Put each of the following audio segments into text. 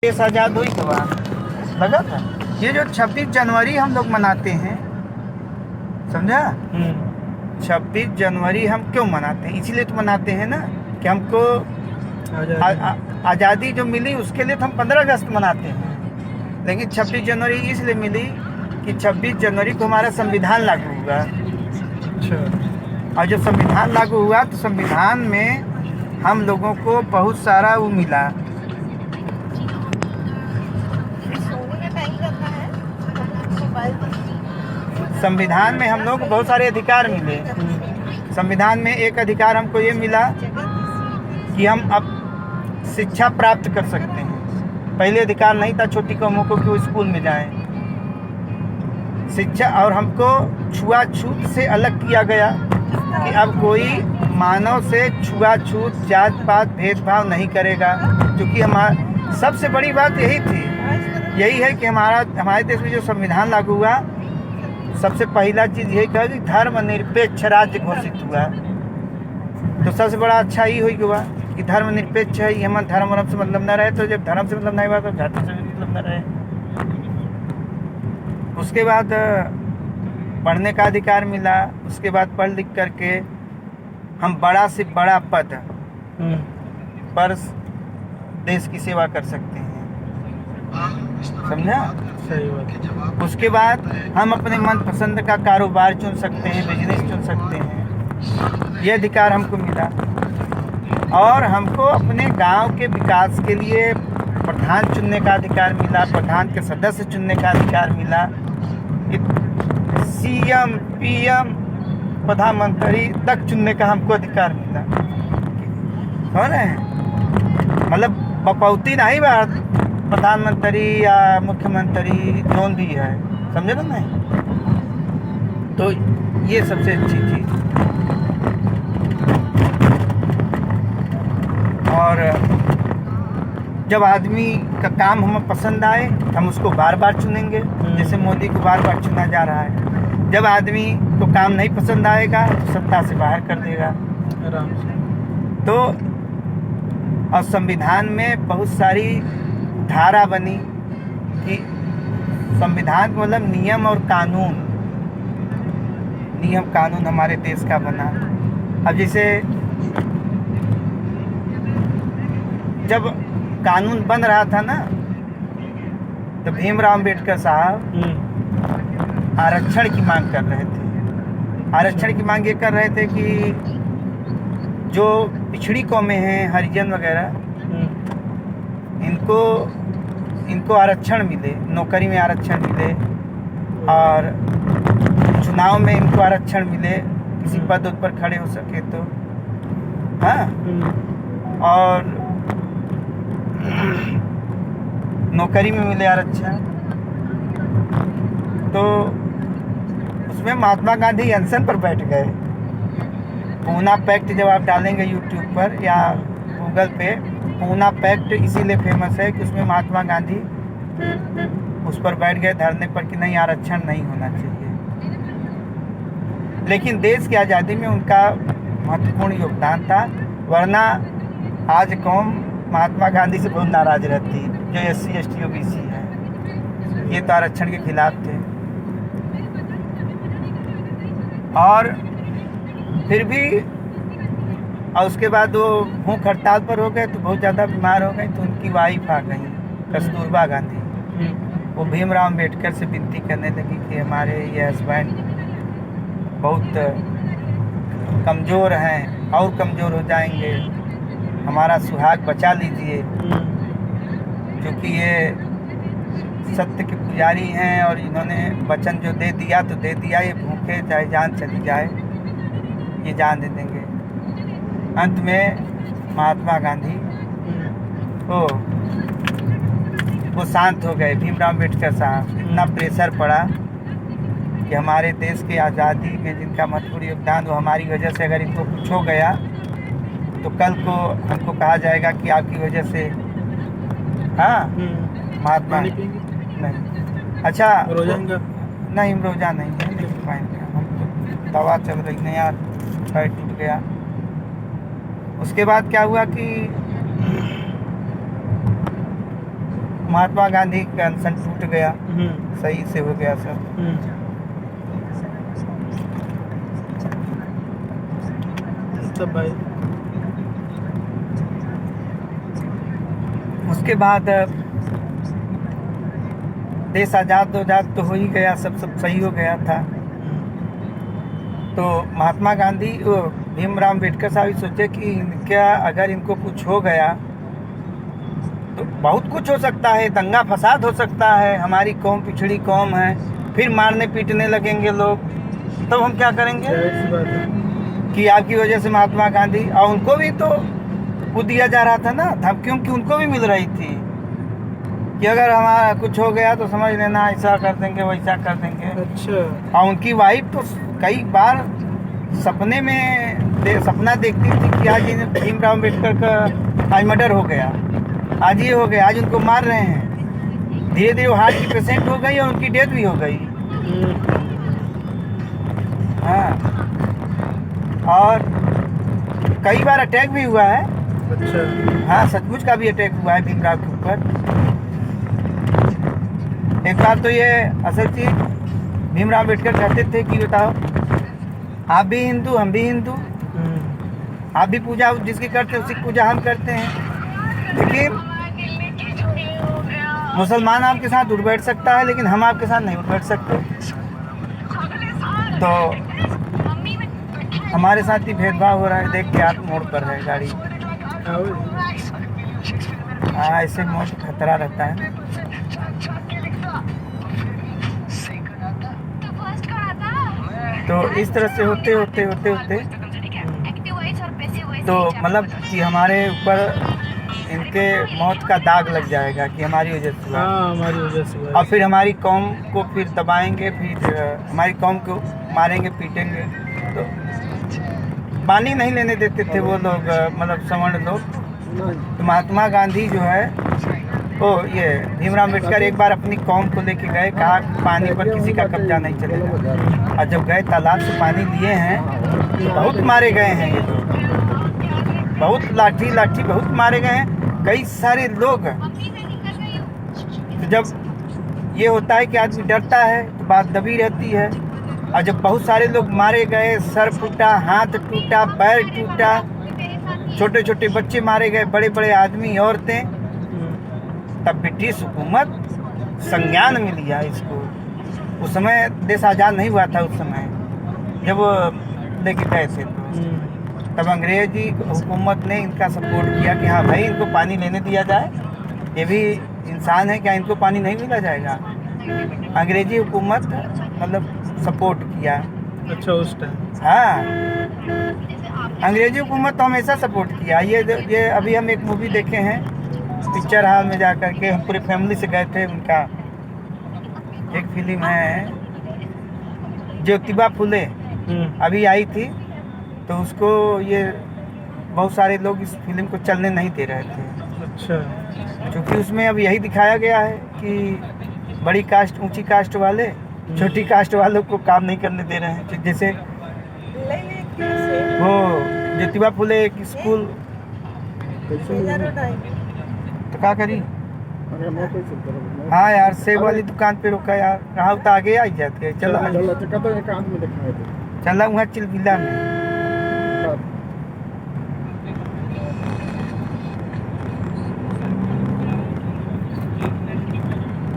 देश आज़ाद हुई के बाद लगा था। ये जो 26 जनवरी हम लोग मनाते हैं, समझा? 26 जनवरी हम क्यों मनाते हैं? इसीलिए तो मनाते हैं ना कि हमको आज़ादी जो मिली उसके लिए तो हम 15 अगस्त मनाते हैं। लेकिन 26 जनवरी इसलिए मिली कि 26 जनवरी को हमारा संविधान लागू हुआ। अच्छा। और जब संविधान लागू हुआ तो संविधान में हम लोगों को बहुत सारा वो मिला। संविधान में हम लोगों को बहुत सारे अधिकार मिले। संविधान में एक अधिकार हमको ये मिला कि हम अब शिक्षा प्राप्त कर सकते हैं। पहले अधिकार नहीं था छोटी कौमों को कि वो स्कूल में जाएं। शिक्षा और हमको छुआछूत से अलग किया गया कि अब कोई मानव से छुआछूत जात पात भेदभाव नहीं करेगा। क्योंकि हमारा सबसे बड़ी बात यही है कि हमारे देश में जो संविधान लागू हुआ, सबसे पहला चीज़ यही कहा कि धर्मनिरपेक्ष राज्य घोषित हुआ। तो सबसे बड़ा अच्छा ही हो गया कि धर्मनिरपेक्ष है। हमारा धर्म वर्म से मतलब न रहे। तो जब धर्म से मतलब नहीं हुआ तो जाति से मतलब न रहे। उसके बाद पढ़ने का अधिकार मिला। उसके बाद पढ़ लिख करके हम बड़ा से बड़ा पद पर देश की सेवा कर सकते हैं। समझा? सही बात। उसके बाद हम अपने मनपसंद का कारोबार चुन सकते हैं, बिजनेस चुन सकते हैं। ये अधिकार हमको मिला। और हमको अपने गांव के विकास के लिए प्रधान चुनने का अधिकार मिला, प्रधान के सदस्य चुनने का अधिकार मिला, सीएम पीएम प्रधानमंत्री तक चुनने का हमको अधिकार मिला। समझ रहे हैं? मतलब बपौती नहीं बात, प्रधानमंत्री या मुख्यमंत्री जोन भी है। समझे ना? नहीं तो ये सबसे अच्छी चीज़। और जब आदमी का काम हमें पसंद आए हम उसको बार बार चुनेंगे। जैसे मोदी को बार बार चुना जा रहा है। जब आदमी को काम नहीं पसंद आएगा तो सत्ता से बाहर कर देगा आराम से। तो और संविधान में बहुत सारी धारा बनी कि संविधान मतलब नियम और कानून, नियम कानून हमारे देश का बना। अब जैसे जब कानून बन रहा था ना तो भीमराव अंबेडकर साहब आरक्षण की मांग कर रहे थे। आरक्षण की मांग ये कर रहे थे कि जो पिछड़ी कौमें हैं, हरिजन वगैरह, इनको आरक्षण मिले, नौकरी में आरक्षण मिले और चुनाव में इनको आरक्षण मिले, किसी पद पर खड़े हो सके तो। हाँ। और नौकरी में मिले आरक्षण। तो उसमें महात्मा गांधी अनशन पर बैठ गए। पूना पैक्ट जब आप डालेंगे यूट्यूब पर या गूगल पे, पूना पैक्ट इसीलिए फेमस है कि उसमें महात्मा गांधी उस पर बैठ गए धरने पर कि नहीं, आरक्षण नहीं होना चाहिए। लेकिन देश की आज़ादी में उनका महत्वपूर्ण योगदान था। वरना आज कौम महात्मा गांधी से बहुत नाराज रहती जो SC ST OBC है। ये तो आरक्षण के खिलाफ थे। और फिर भी और उसके बाद वो भूख हड़ताल पर हो गए तो बहुत ज़्यादा बीमार हो गए। तो उनकी वाइफ आ गई कस्तूरबा गांधी। वो भीमराव अंबेडकर से विनती करने लगी कि हमारे ये हस्बैंड बहुत कमज़ोर हैं और कमज़ोर हो जाएंगे, हमारा सुहाग बचा लीजिए। क्योंकि ये सत्य के पुजारी हैं और इन्होंने वचन जो दे दिया तो दे दिया। ये भूखे चाहे जान चली जाए ये जान दे देंगे। अंत में महात्मा गांधी वो शांत हो गए। भीमराव अंबेडकर साहब, इतना प्रेशर पड़ा कि हमारे देश की आज़ादी में जिनका महत्वपूर्ण योगदान, वो हमारी वजह से अगर इनको कुछ हो गया तो कल को हमको कहा जाएगा कि आपकी वजह से। हाँ। महात्मा नहीं। अच्छा रोजा नहीं, रोजा नहीं है, लेकिन दवा चल रही है यार, पैर टूट गया। उसके बाद क्या हुआ कि महात्मा गांधी का अनशन टूट गया, सही से हो गया सब। तब भाई उसके बाद देश आज़ाद तो हो ही गया, सब सही हो गया था। तो महात्मा गांधी भीमराव अम्बेडकर साहब सोचे कि क्या अगर इनको कुछ हो गया तो बहुत कुछ हो सकता है, दंगा फसाद हो सकता है, हमारी कौम पिछड़ी कौम है, फिर मारने पीटने लगेंगे लोग, तब हम क्या करेंगे? कि आपकी वजह से महात्मा गांधी, और उनको भी तो वो दिया जा रहा था ना धमकियों की, उनको भी मिल रही थी कि अगर हमारा कुछ हो गया तो समझ लेना ऐसा कर देंगे वैसा कर देंगे। अच्छा। और उनकी वाइफ तो कई बार सपने में सपना देखती थी कि आज भीमराव अम्बेडकर का आज मर्डर हो गया, आज ये हो गया, आज उनको मार रहे हैं। धीरे धीरे वो हार्ट की पेशेंट हो गई और उनकी डेथ भी हो गई। हाँ, और कई बार अटैक भी हुआ है। अच्छा। हाँ, सचमुच का भी अटैक हुआ है भीमराव के ऊपर। एक बार तो ये असल चीज भीमराव अम्बेडकर कहते थे कि बताओ आप भी हिंदू हम भी हिंदू, आप भी पूजा जिसकी करते हैं उसी की पूजा हम करते हैं, लेकिन मुसलमान आपके साथ उठ बैठ सकता है लेकिन हम आपके साथ नहीं उठ बैठ सकते। तो हमारे साथ ही भेदभाव हो रहा है। देख के आप मोड़ पर है गाड़ी। हाँ, ऐसे मोड़ खतरा रहता है। तो इस तरह से होते होते तो मतलब कि हमारे ऊपर इनके मौत का दाग लग जाएगा कि हमारी वजह से। हाँ, हमारी वजह से। और फिर हमारी कौम को फिर दबाएंगे, फिर हमारी कौम को मारेंगे पीटेंगे। तो पानी नहीं लेने देते थे वो लोग, मतलब सवर्ण लोग। तो महात्मा गांधी जो है ये भीमराव अम्बेडकर एक बार अपनी कौम को लेके गए, कहा पानी पर किसी का कब्जा नहीं चलेगा। और जब गए तालाब से पानी लिए हैं तो बहुत मारे गए हैं ये लोग, बहुत लाठी बहुत मारे गए हैं कई सारे लोग। तो जब ये होता है कि आदमी डरता है तो बात दबी रहती है, और जब बहुत सारे लोग मारे गए, सर फूटा, हाथ टूटा, पैर टूटा, छोटे छोटे बच्चे मारे गए, बड़े बड़े आदमी, औरतें, तब ब्रिटिश हुकूमत संज्ञान में लिया इसको। उस समय देश आज़ाद नहीं हुआ था, उस समय जब लेके गए थे तो तब अंग्रेजी हुकूमत ने इनका सपोर्ट किया कि हाँ भाई इनको पानी लेने दिया जाए, ये भी इंसान है, क्या इनको पानी नहीं मिला जाएगा? अंग्रेजी हुकूमत मतलब सपोर्ट किया। अच्छा, उस टाइम। हाँ, अंग्रेजी हुकूमत तो हमेशा सपोर्ट किया। ये अभी हम एक मूवी देखे हैं पिक्चर हॉल में जा कर के, हम पूरी फैमिली से गए थे। उनका एक फिल्म है ज्योतिबा फुले, अभी आई थी, तो उसको ये बहुत सारे लोग इस फिल्म को चलने नहीं दे रहे थे। अच्छा। क्योंकि उसमें अब यही दिखाया गया है कि बड़ी कास्ट ऊंची कास्ट वाले छोटी कास्ट वालों को काम नहीं करने दे रहे हैं। जैसे वो ज्योतिबा फुले एक स्कूल, तो क्या करी? हाँ यार, सेब वाली दुकान पे रुका यार, कहाँ तो आगे आई जाते। चलो चला वहाँ चिलबिला में।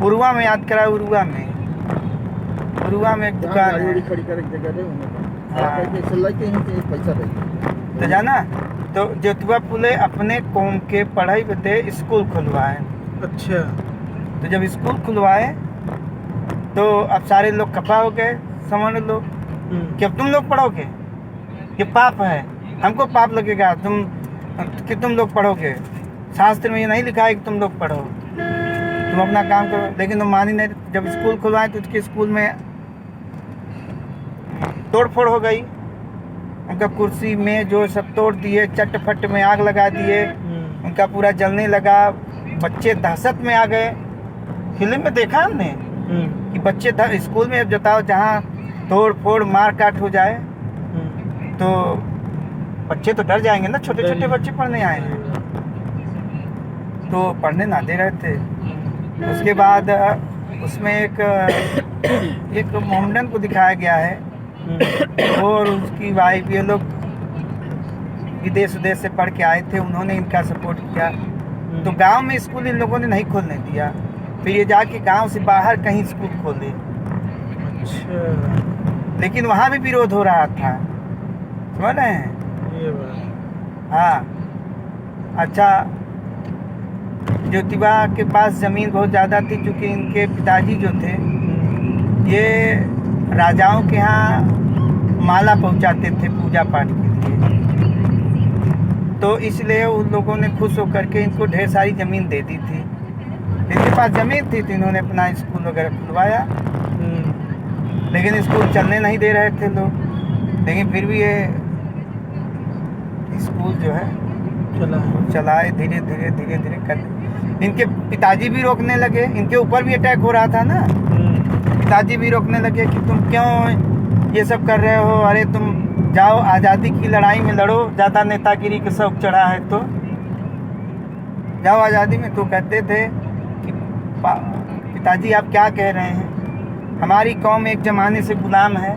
उरुआ में याद करा, उरुआ में एक दुकान है। तो जाना तो ज्योतिबा फुले अपने कौम के पढ़ाई बदे स्कूल खुलवाए। अच्छा। तो जब स्कूल खुलवाए तो अब सारे लोग खफा हो गए, समझ लो कि अब तुम लोग पढ़ोगे, ये पाप है, हमको पाप लगेगा तुम लोग पढ़ोगे। शास्त्र में ये नहीं लिखा है कि तुम लोग पढ़ो, तुम अपना काम करो। लेकिन तुम मानी नहीं। जब स्कूल खुलवाए तो उसके स्कूल में तोड़ फोड़ हो गई, उनका कुर्सी में जो सब तोड़ दिए, चट फट में आग लगा दिए, उनका पूरा जलने लगा। बच्चे दहशत में आ गए। फिल्म में देखा हमने कि बच्चे स्कूल में अब बताओ जहाँ तोड़ फोड़ मार काट हो जाए तो बच्चे तो डर जाएंगे ना, छोटे छोटे बच्चे पढ़ने आए हैं तो पढ़ने ना दे रहे थे। उसके बाद उसमें एक मोहम्मदन को दिखाया गया है, वो और उसकी वाइफ, ये लोग विदेश से पढ़ के आए थे, उन्होंने इनका सपोर्ट किया। तो गांव में स्कूल इन लोगों ने नहीं खोलने दिया, फिर ये जाके गांव से बाहर कहीं स्कूल खोले। अच्छा, लेकिन वहाँ भी विरोध हो रहा था, समझ रहे हैं? ये बात। हाँ। अच्छा, ज्योतिबा के पास ज़मीन बहुत ज़्यादा थी, क्योंकि इनके पिताजी जो थे ये राजाओं के यहाँ माला पहुँचाते थे पूजा पाठ के लिए, तो इसलिए उन लोगों ने खुश होकर के इनको ढेर सारी ज़मीन दे दी थी। इनके पास ज़मीन थी तो इन्होंने अपना स्कूल वगैरह खुलवाया, लेकिन स्कूल चलने नहीं दे रहे थे लोग, लेकिन फिर भी ये स्कूल जो है चलाए धीरे धीरे कर। इनके पिताजी भी रोकने लगे, इनके ऊपर भी अटैक हो रहा था ना, पिताजी भी रोकने लगे कि तुम क्यों ये सब कर रहे हो, अरे तुम जाओ आज़ादी की लड़ाई में लड़ो, ज़्यादा नेतागिरी का शौक चढ़ा है तो जाओ आज़ादी में। तो कहते थे कि पिताजी आप क्या कह रहे हैं, हमारी कौम एक ज़माने से गुलाम है,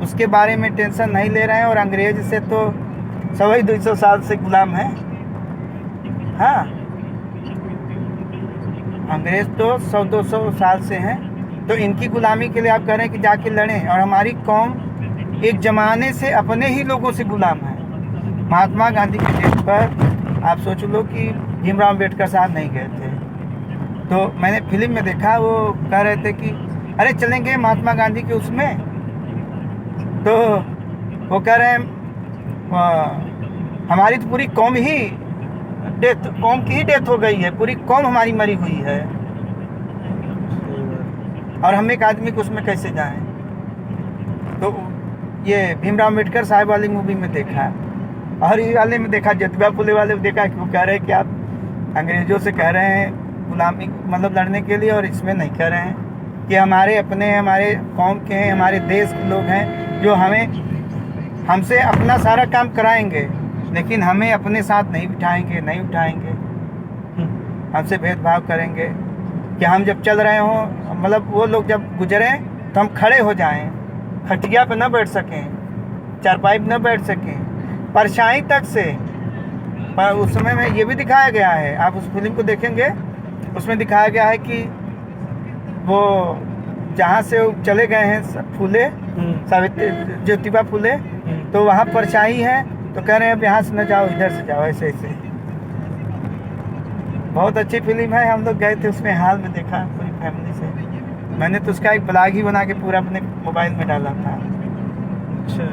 उसके बारे में टेंशन नहीं ले रहे हैं, और अंग्रेज से तो 100-200 साल से गुलाम है। हाँ, अंग्रेज तो 100-200 साल से हैं, तो इनकी गुलामी के लिए आप कह रहे हैं कि जाके लड़ें, और हमारी कौम एक ज़माने से अपने ही लोगों से गुलाम है। महात्मा गांधी के डेट पर आप सोच लो कि भीमराव अम्बेडकर साहब नहीं गए थे, तो मैंने फिल्म में देखा, वो कह रहे थे कि अरे चलेंगे महात्मा गांधी के उसमें, तो वो कह रहे हैं हमारी तो पूरी कौम की ही डेथ हो गई है, पूरी कौम हमारी मरी हुई है, और हम एक आदमी को उसमें कैसे जाएं। तो ये भीमराव अम्बेडकर साहब वाली मूवी में देखा, और ये वाले में देखा, ज्योतिबा फुले वाले में देखा कि वो कह रहे हैं कि आप अंग्रेज़ों से कह रहे हैं गुलामी मतलब लड़ने के लिए, और इसमें नहीं कह रहे हैं कि हमारे अपने हमारे कौम के हैं, हमारे देश के लोग हैं, जो हमसे अपना सारा काम कराएंगे, लेकिन हमें अपने साथ नहीं उठाएंगे, हमसे भेदभाव करेंगे कि हम जब चल रहे हों, मतलब वो लोग जब गुजरें तो हम खड़े हो जाएं, खटिया पे न बैठ सकें, चारपाई पे न बैठ सकें, परछाई तक से। पर उस समय में ये भी दिखाया गया है, आप उस फिल्म को देखेंगे, उसमें दिखाया गया है कि वो जहाँ से वो चले गए हैं फूले, सावित्री ज्योतिबा फूले, तो वहाँ परछाई है, तो कह रहे हैं अब यहाँ से न जाओ, इधर से जाओ, ऐसे बहुत अच्छी फिल्म है। हम लोग गए थे उसमें, हाल में देखा पूरी फैमिली से। मैंने तो उसका एक ब्लॉग ही बना के पूरा अपने मोबाइल में डाला था। अच्छा।